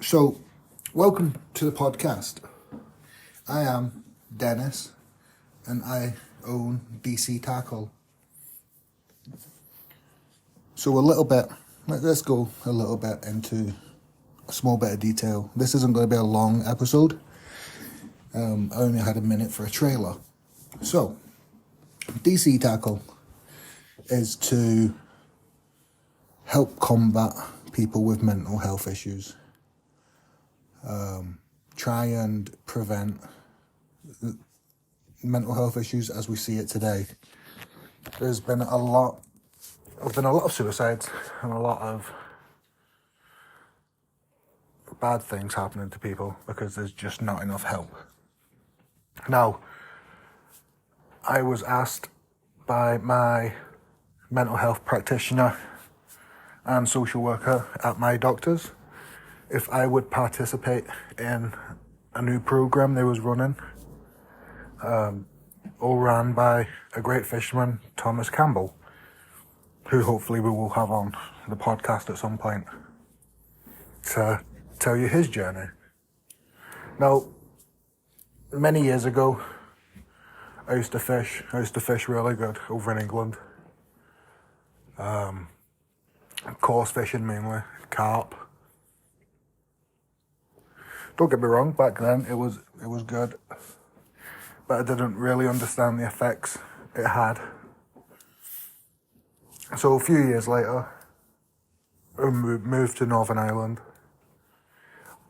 So, welcome to the podcast. I am Dennis and I own DC Tackle. So, let's go a little bit into a small bit of detail. This isn't going to be a long episode. I only had a minute for a trailer. So, DC Tackle is to help combat people with mental health issues. Try and prevent mental health issues as we see it today. There's been a lot of suicides and a lot of bad things happening to people because there's just not enough help. Now, I was asked by my mental health practitioner and social worker at my doctor's if I would participate in a new program they was running, all ran by a great fisherman, Thomas Campbell, who hopefully we will have on the podcast at some point to tell you his journey. Now, many years ago, I used to fish really good over in England. Coarse fishing mainly, carp. Don't get me wrong, back then it was good, but I didn't really understand the effects it had. So a few years later, I moved to Northern Ireland,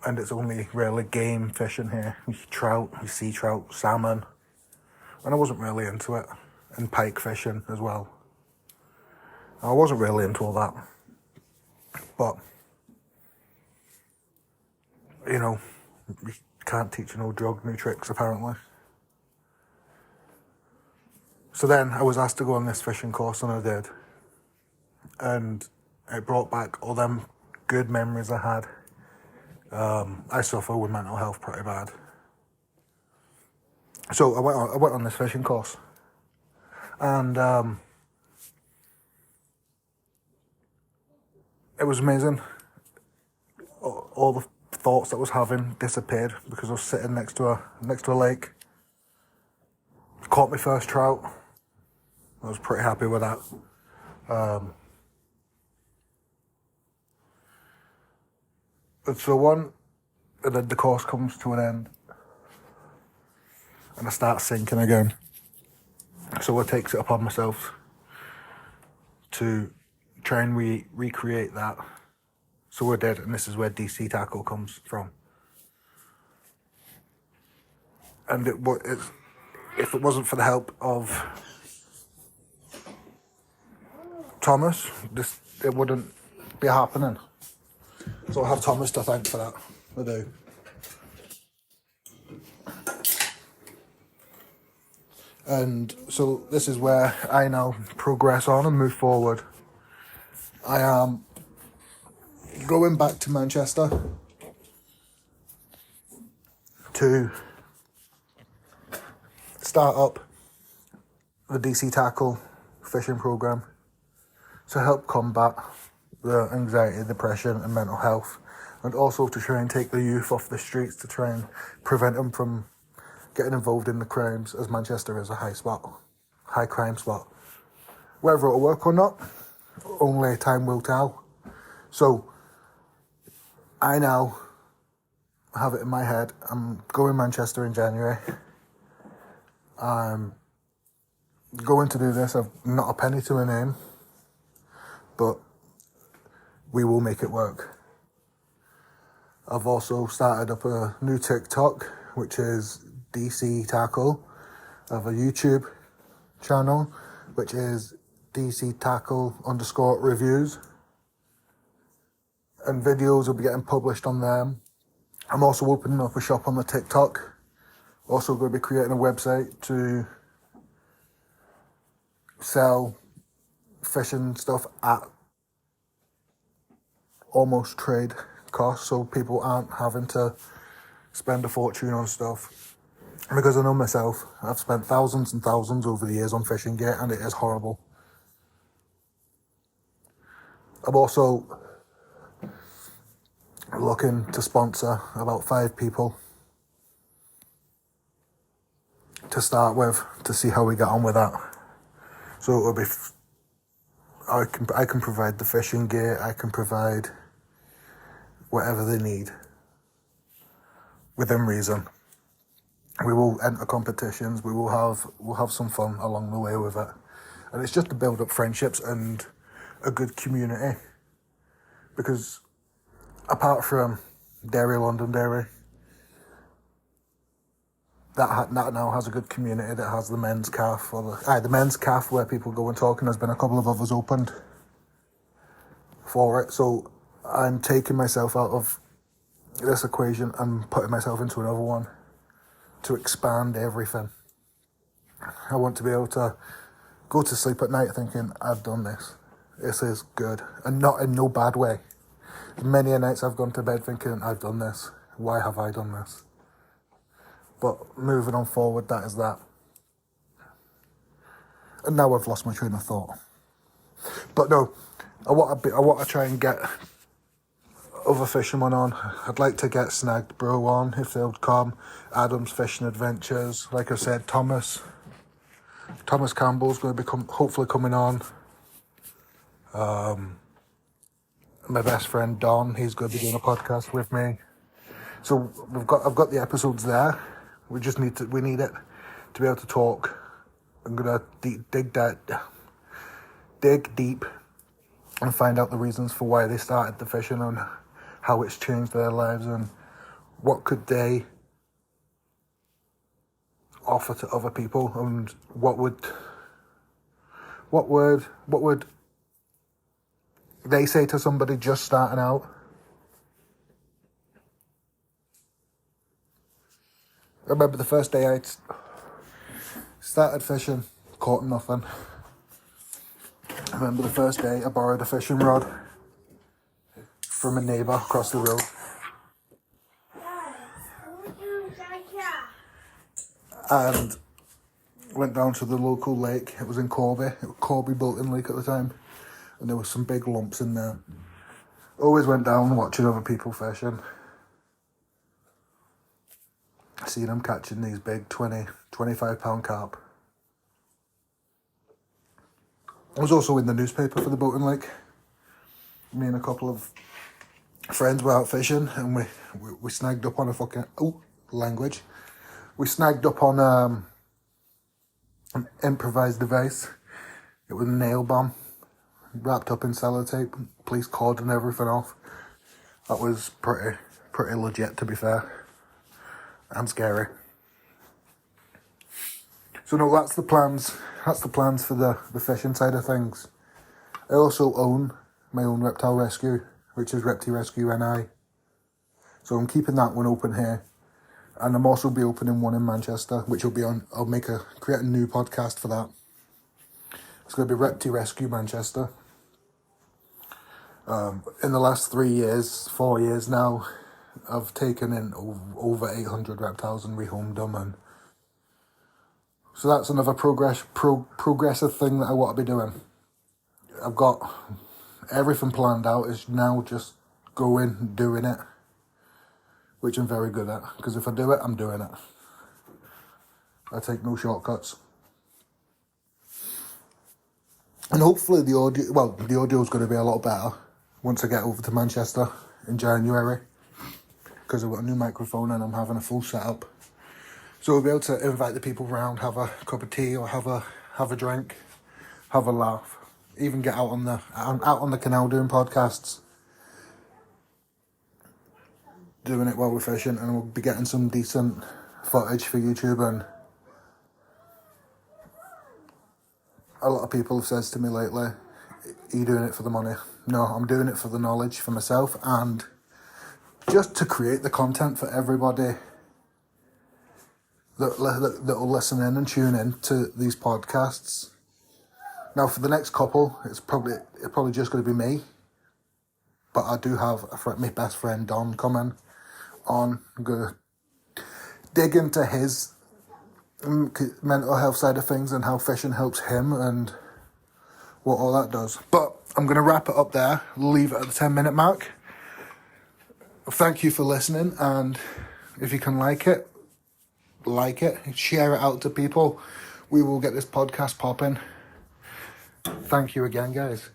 and it's only really game fishing here. You trout, you sea trout, salmon, and I wasn't really into it, and pike fishing as well. I wasn't really into all that, but you can't teach an old dog new tricks, apparently. So then I was asked to go on this fishing course, and I did. And it brought back all them good memories I had. I suffer with mental health pretty bad. So I went on this fishing course. And it was amazing. All the thoughts that I was having disappeared because I was sitting next to a lake. Caught my first trout. I was pretty happy with that. And so and then the course comes to an end, and I start sinking again. So I takes it upon myself to try and recreate that. So I did, and this is where DC Tackle comes from. And if it wasn't for the help of Thomas, it wouldn't be happening. So I have Thomas to thank for that. I do. And so this is where I now progress on and move forward. I am going back to Manchester to start up the DC Tackle fishing program to help combat the anxiety, depression and mental health, and also to try and take the youth off the streets to try and prevent them from getting involved in the crimes, as Manchester is a high crime spot. Whether it'll work or not, only time will tell. So I now have it in my head. I'm going to Manchester in January. I'm going to do this. I've not a penny to my name, but we will make it work. I've also started up a new TikTok, which is DC Tackle. I have a YouTube channel, which is DC Tackle _reviews. And videos will be getting published on them. I'm also opening up a shop on the TikTok. Also going to be creating a website to sell fishing stuff at almost trade cost, so people aren't having to spend a fortune on stuff. Because I know myself, I've spent thousands and thousands over the years on fishing gear, and it is horrible. I'm also looking to sponsor about 5 people to start with, to see how we get on with that. So it'll be, I can provide the fishing gear, I can provide whatever they need within reason. We will enter competitions, we'll have some fun along the way with it. And it's just to build up friendships and a good community. Because apart from Dairy London Dairy, that now has a good community that has the men's calf, or the men's calf where people go and talk, and there's been a couple of others opened for it. So I'm taking myself out of this equation and putting myself into another one to expand everything. I want to be able to go to sleep at night thinking, I've done this. This is good. And not in no bad way. Many a nights I've gone to bed thinking, I've done this. Why have I done this? But moving on forward, that is that. And now I've lost my train of thought. But no, I want to try and get other fishermen on. I'd like to get Snagged Bro on if they would come. Adam's Fishing Adventures. Like I said, Thomas Campbell's going to be hopefully coming on. My best friend Don, he's going to be doing a podcast with me. So I've got the episodes there. We need it to be able to talk. I'm gonna dig deep and find out the reasons for why they started the fishing and how it's changed their lives and what could they offer to other people and what would they say to somebody just starting out. I remember the first day I started fishing, caught nothing. I remember the first day I borrowed a fishing rod from a neighbour across the road. And went down to the local lake. It was in Corby. It was Corby Bolton Lake at the time. And there was some big lumps in there. Always went down watching other people fishing. Seeing them catching these big 20, 25 pound carp. I was also in the newspaper for the Bolton Lake. Me and a couple of friends were out fishing and we snagged up on a fucking... We snagged up on an improvised device. It was a nail bomb. Wrapped up in sellotape. Police cord and everything off. That was pretty legit, to be fair. And scary. So no, that's the plans. That's the plans for the fishing side of things. I also own my own reptile rescue, which is Repti Rescue NI. So I'm keeping that one open here. And I'm also be opening one in Manchester, which will be on, create a new podcast for that. It's going to be Repti Rescue Manchester. In the last 4 years now, I've taken in over 800 reptiles and rehomed them, and so that's another progressive thing that I want to be doing. I've got everything planned out. It's now just going, doing it, which I'm very good at, because if I do it, I'm doing it. I take no shortcuts. And hopefully the audio is going to be a lot better once I get over to Manchester in January, because I've got a new microphone and I'm having a full setup. So we'll be able to invite the people round, have a cup of tea or have a drink, have a laugh, even get out on the canal doing podcasts, doing it while we're fishing, and we'll be getting some decent footage for YouTube. And a lot of people have said to me lately, are you doing it for the money? No, I'm doing it for the knowledge, for myself, and just to create the content for everybody that will listen in and tune in to these podcasts. Now, for the next couple, it's probably just going to be me, but I do have my best friend Don coming on. I'm going to dig into his mental health side of things and how fishing helps him and what all that does. But I'm going to wrap it up there, leave it at the 10-minute mark. thank you for listening, and if you can like it, share it out to people. We will get this podcast popping. Thank you again, guys.